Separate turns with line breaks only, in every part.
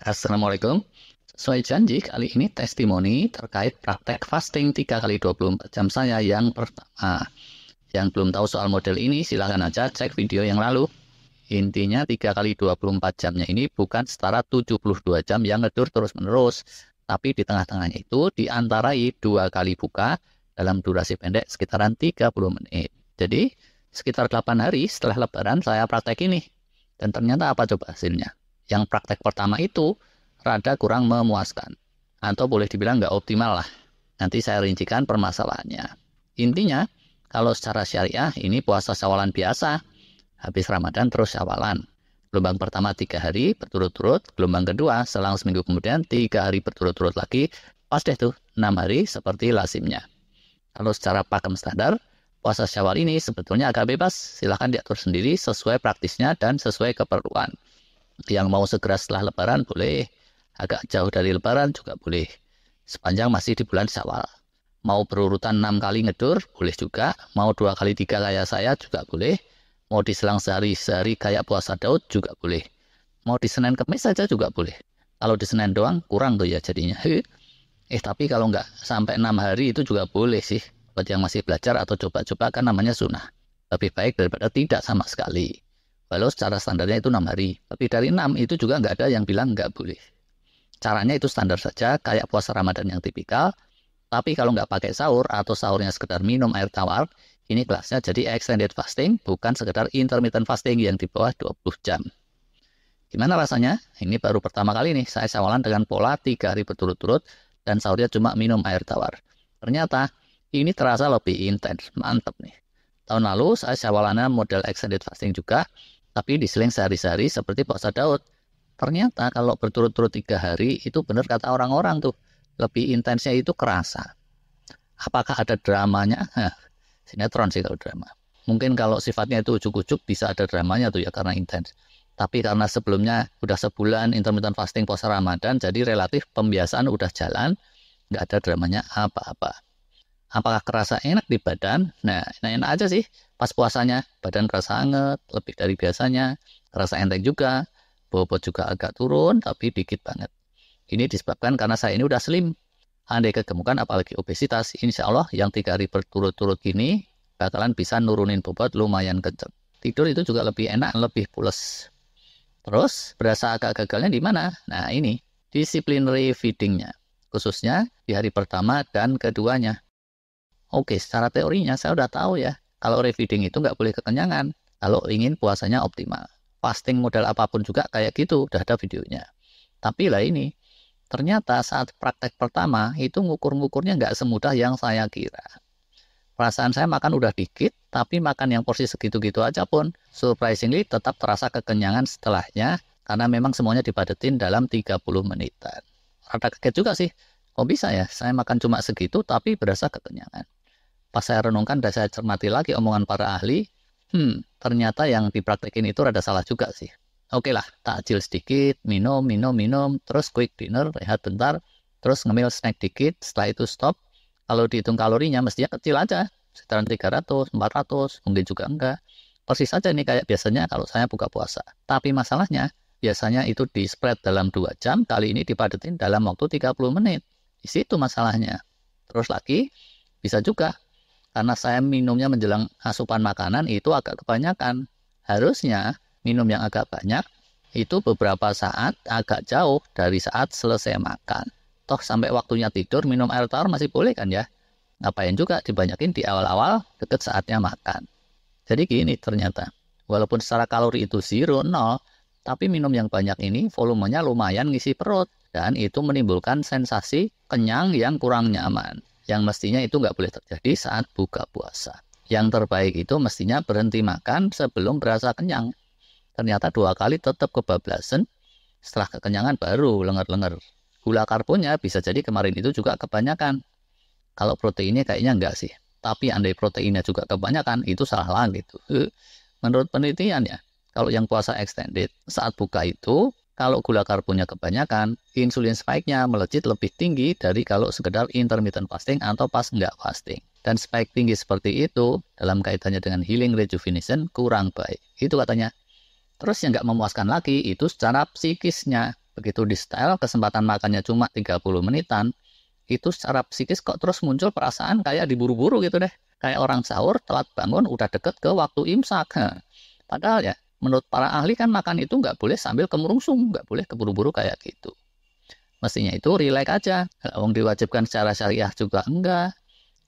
Assalamualaikum. Sesuai janji, kali ini testimoni terkait praktek fasting 3 kali 24 jam saya yang pertama. Yang belum tahu soal model ini, silahkan aja cek video yang lalu. Intinya 3 kali 24 jamnya ini bukan setara 72 jam yang ngedur terus-menerus. Tapi di tengah-tengahnya itu diantarai 2 kali buka dalam durasi pendek sekitaran 30 menit. Jadi, sekitar 8 hari setelah lebaran saya praktek ini. Dan ternyata apa coba hasilnya? Yang praktek pertama itu rada kurang memuaskan. Atau boleh dibilang nggak optimal lah. Nanti saya rincikan permasalahannya. Intinya, kalau secara syariah ini puasa syawalan biasa. Habis Ramadan terus syawalan. Gelombang pertama 3 hari berturut-turut. Gelombang kedua selang seminggu kemudian 3 hari berturut-turut lagi. Pas deh tuh 6 hari seperti lazimnya. Kalau secara pakem standar, puasa syawal ini sebetulnya agak bebas. Silahkan diatur sendiri sesuai praktisnya dan sesuai keperluan. Yang mau segera setelah lebaran boleh, agak jauh dari lebaran juga boleh, sepanjang masih di bulan Syawal. Mau berurutan 6 kali ngedur boleh juga, mau 2 kali 3 kayak saya juga boleh, mau diselang sehari kayak puasa Daud juga boleh, mau di Senin Kemis saja juga boleh. Kalau di Senin doang kurang tuh ya jadinya. Tapi kalau nggak sampai 6 hari itu juga boleh sih, buat yang masih belajar atau coba-coba kan namanya sunnah. Lebih baik daripada tidak sama sekali. Walau secara standarnya itu 6 hari. Tapi dari 6 itu juga nggak ada yang bilang nggak boleh. Caranya itu standar saja, kayak puasa Ramadan yang tipikal. Tapi kalau nggak pakai sahur atau sahurnya sekedar minum air tawar, ini kelasnya jadi extended fasting, bukan sekedar intermittent fasting yang di bawah 20 jam. Gimana rasanya? Ini baru pertama kali nih saya syawalan dengan pola 3 hari berturut-turut dan sahurnya cuma minum air tawar. Ternyata ini terasa lebih intens, mantep nih. Tahun lalu saya syawalannya model extended fasting juga, tapi diseling sehari-sehari seperti puasa Daud. Ternyata kalau berturut-turut 3 hari itu benar kata orang-orang tuh, lebih intensnya itu kerasa. Apakah ada dramanya? Sinetron sih kalau drama. Mungkin kalau sifatnya itu ujuk-ujuk bisa ada dramanya tuh ya karena intens. Tapi karena sebelumnya udah sebulan intermittent fasting puasa Ramadan, jadi relatif pembiasaan udah jalan, nggak ada dramanya apa-apa. Apakah kerasa enak di badan? Nah, enak-enak aja sih. Pas puasanya, badan kerasa anget, lebih dari biasanya. Kerasa enteng juga. Bobot juga agak turun, tapi dikit banget. Ini disebabkan karena saya ini udah slim. Andai kegemukan, apalagi obesitas, insya Allah yang 3 hari berturut-turut gini, bakalan bisa nurunin bobot lumayan kenceng. Tidur itu juga lebih enak, lebih pules. Terus, berasa agak gagalnya di mana? Nah, ini, disciplinary feedingnya. Khususnya di hari pertama dan keduanya. Oke, secara teorinya saya udah tahu ya, kalau refeeding itu nggak boleh kekenyangan, kalau ingin puasanya optimal. Fasting model apapun juga kayak gitu, udah ada videonya. Tapi lah ini, ternyata saat praktek pertama, itu ngukur-ngukurnya nggak semudah yang saya kira. Perasaan saya makan udah dikit, tapi makan yang porsi segitu-gitu aja pun, surprisingly tetap terasa kekenyangan setelahnya, karena memang semuanya dipadetin dalam 30 menitan. Rada kaget juga sih, kok bisa ya, saya makan cuma segitu, tapi berasa kekenyangan. Pas saya renungkan dan saya cermati lagi omongan para ahli, ternyata yang dipraktekin itu rada salah juga sih. Oke lah, takjil sedikit, minum, terus quick dinner, rehat bentar, terus ngemil snack dikit, setelah itu stop. Kalau dihitung kalorinya mestinya kecil aja, sekitaran 300, 400, mungkin juga enggak. Persis saja nih kayak biasanya kalau saya buka puasa. Tapi masalahnya, biasanya itu di spread dalam 2 jam, kali ini dipadetin dalam waktu 30 menit. Di situ masalahnya. Terus lagi, bisa juga karena saya minumnya menjelang asupan makanan itu agak kebanyakan. Harusnya minum yang agak banyak itu beberapa saat agak jauh dari saat selesai makan. Toh sampai waktunya tidur minum air tawar masih boleh kan ya? Ngapain juga dibanyakin di awal-awal deket saatnya makan. Jadi gini ternyata, walaupun secara kalori itu zero, nol, tapi minum yang banyak ini volumenya lumayan ngisi perut. Dan itu menimbulkan sensasi kenyang yang kurang nyaman. Yang mestinya itu nggak boleh terjadi saat buka puasa. Yang terbaik itu mestinya berhenti makan sebelum berasa kenyang. Ternyata 2 kali tetap kebablasan, setelah kekenyangan baru lenger-lenger. Gula karbonnya bisa jadi kemarin itu juga kebanyakan. Kalau proteinnya kayaknya enggak sih. Tapi andai proteinnya juga kebanyakan, itu salah lagi tuh. Menurut penelitian ya, kalau yang puasa extended, saat buka itu, kalau gula karbonnya kebanyakan, insulin spike-nya melejit lebih tinggi dari kalau sekedar intermittent fasting atau pas nggak fasting. Dan spike tinggi seperti itu, dalam kaitannya dengan healing rejuvenation, kurang baik. Itu katanya. Terus yang nggak memuaskan lagi, itu secara psikisnya. Begitu di setel, kesempatan makannya cuma 30 menitan, itu secara psikis kok terus muncul perasaan kayak diburu-buru gitu deh. Kayak orang sahur, telat bangun, udah deket ke waktu imsak. Padahal ya, menurut para ahli kan makan itu nggak boleh sambil kemurungsung, nggak boleh keburu-buru kayak gitu. Mestinya itu rileks aja. Wong diwajibkan secara syariah juga enggak.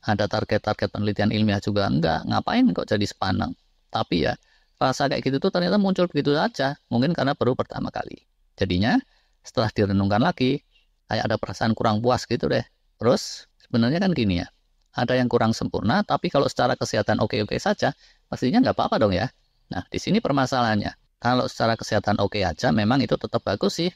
Ada target-target penelitian ilmiah juga enggak. Ngapain kok jadi sepaneng? Tapi ya, rasa kayak gitu tuh ternyata muncul begitu saja. Mungkin karena baru pertama kali. Jadinya, setelah direnungkan lagi, kayak ada perasaan kurang puas gitu deh. Terus, sebenarnya kan gini ya. Ada yang kurang sempurna, tapi kalau secara kesehatan oke-oke saja, pastinya nggak apa-apa dong ya. Nah, di sini permasalahannya. Kalau secara kesehatan oke aja, memang itu tetap bagus sih.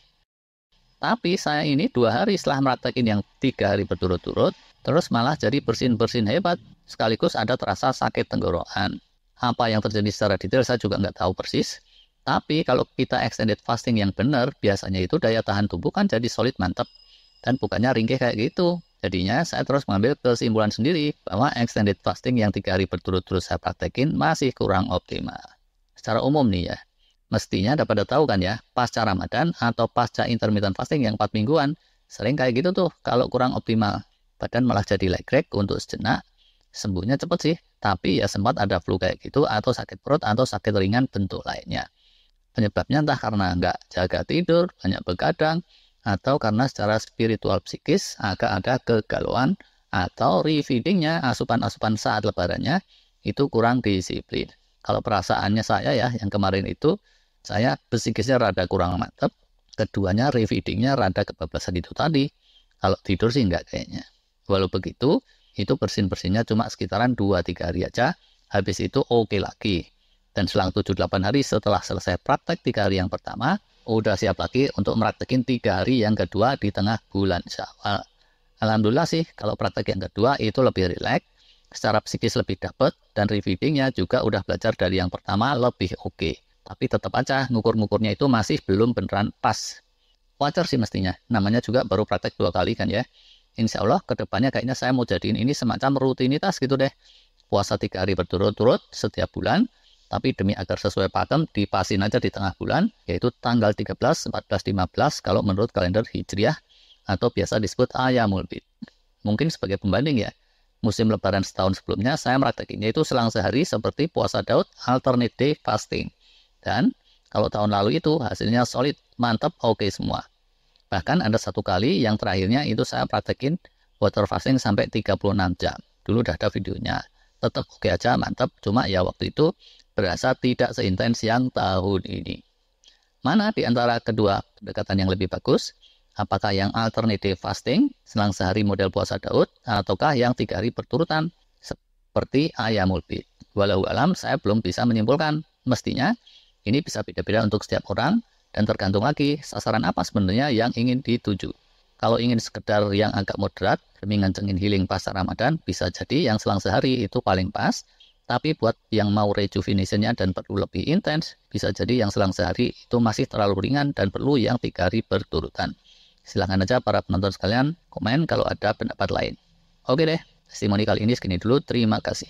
Tapi saya ini 2 hari setelah mempraktekin yang 3 hari berturut-turut, terus malah jadi bersin-bersin hebat, sekaligus ada terasa sakit tenggorokan. Apa yang terjadi secara detail saya juga nggak tahu persis. Tapi kalau kita extended fasting yang benar, biasanya itu daya tahan tubuh kan jadi solid mantap. Dan bukannya ringkih kayak gitu. Jadinya saya terus mengambil kesimpulan sendiri bahwa extended fasting yang 3 hari berturut-turut saya praktekin masih kurang optimal. Secara umum nih ya, mestinya udah pada tahu kan ya, pasca Ramadan atau pasca intermittent fasting yang 4 mingguan, sering kayak gitu tuh kalau kurang optimal. Badan malah jadi legrek untuk sejenak, sembuhnya cepet sih, tapi ya sempat ada flu kayak gitu atau sakit perut atau sakit ringan bentuk lainnya. Penyebabnya entah karena nggak jaga tidur, banyak begadang, atau karena secara spiritual psikis agak ada kegalauan, atau refeedingnya, asupan-asupan saat lebarannya, itu kurang disiplin. Kalau perasaannya saya ya, yang kemarin itu, saya psikisnya rada kurang mantap, keduanya refeedingnya rada kebablasan itu tadi. Kalau tidur sih enggak kayaknya. Walau begitu, itu bersin-bersinnya cuma sekitaran 2-3 hari aja, habis itu oke lagi. Dan selang 7-8 hari setelah selesai praktek 3 hari yang pertama, udah siap lagi untuk meraktekin 3 hari yang kedua di tengah bulan Syawal. Alhamdulillah sih, kalau praktek yang kedua itu lebih rileks, secara psikis lebih dapet, dan refeedingnya juga udah belajar dari yang pertama lebih oke. Tapi tetap aja ngukur-ngukurnya itu masih belum beneran pas. Wajar sih mestinya, namanya juga baru praktek 2 kali kan ya. Insya Allah kedepannya kayaknya saya mau jadiin ini semacam rutinitas gitu deh. Puasa 3 hari berturut-turut setiap bulan, tapi demi agar sesuai pakem dipasin aja di tengah bulan, yaitu tanggal 13, 14, 15 kalau menurut kalender Hijriah, atau biasa disebut Ayamul Bid. Mungkin sebagai pembanding ya, musim lebaran setahun sebelumnya saya meraktekinnya itu selang sehari seperti puasa Daud alternate day fasting. Dan kalau tahun lalu itu hasilnya solid, mantap, oke semua. Bahkan ada 1 kali yang terakhirnya itu saya praktekin water fasting sampai 36 jam. Dulu udah ada videonya. Tetap oke aja, mantap. Cuma ya waktu itu berasa tidak seintens yang tahun ini. Mana di antara kedua pendekatan yang lebih bagus? Apakah yang alternative fasting, selang sehari model puasa Daud, ataukah yang 3 hari berturutan, seperti Ayamul Bid? Walau alam, saya belum bisa menyimpulkan. Mestinya, ini bisa beda-beda untuk setiap orang, dan tergantung lagi sasaran apa sebenarnya yang ingin dituju. Kalau ingin sekedar yang agak moderat, demi ngancengin healing pasca Ramadan, bisa jadi yang selang sehari itu paling pas. Tapi buat yang mau rejuvenation-nya dan perlu lebih intens, bisa jadi yang selang sehari itu masih terlalu ringan dan perlu yang 3 hari berturutan. Silahkan aja para penonton sekalian komen kalau ada pendapat lain. Oke deh, testimoni kali ini segini dulu. Terima kasih.